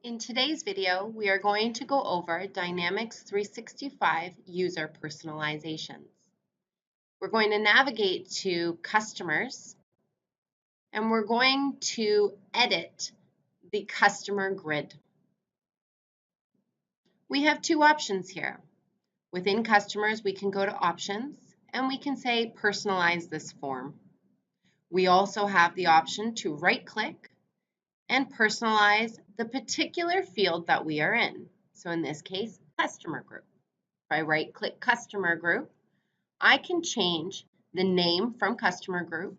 In today's video, we are going to go over Dynamics 365 User Personalizations. We're going to navigate to Customers, and we're going to edit the customer grid. We have two options here. Within Customers, we can go to Options, and we can say Personalize this form. We also have the option to right-click and personalize the particular field that we are in. So in this case, customer group. If I right-click customer group, I can change the name from customer group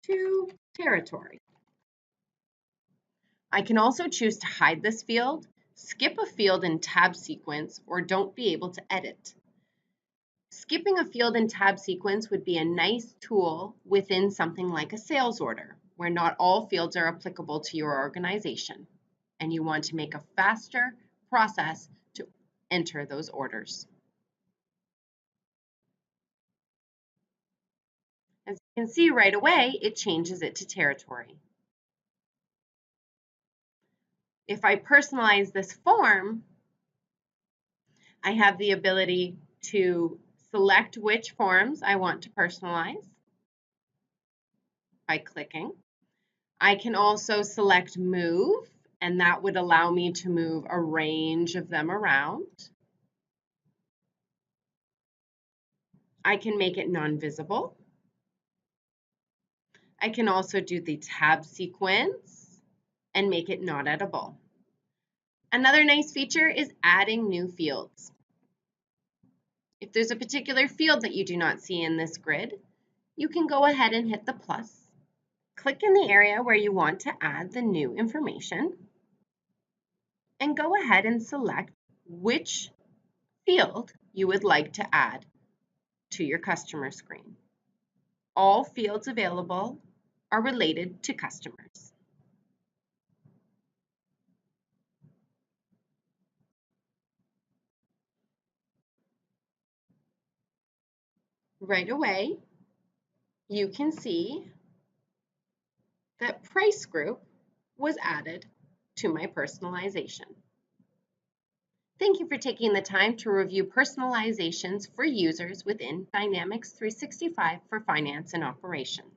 to territory. I can also choose to hide this field, skip a field in tab sequence, or don't be able to edit. Skipping a field in tab sequence would be a nice tool within something like a sales order, where not all fields are applicable to your organization, and you want to make a faster process to enter those orders. As you can see right away, it changes it to territory. If I personalize this form, I have the ability to select which forms I want to personalize by clicking. I can also select move, and that would allow me to move a range of them around. I can make it non-visible. I can also do the tab sequence and make it not editable. Another nice feature is adding new fields. If there's a particular field that you do not see in this grid, you can go ahead and hit the plus, click in the area where you want to add the new information, and go ahead and select which field you would like to add to your customer screen. All fields available are related to customers. Right away, you can see that price group was added to my personalization. Thank you for taking the time to review personalizations for users within Dynamics 365 for Finance and Operations.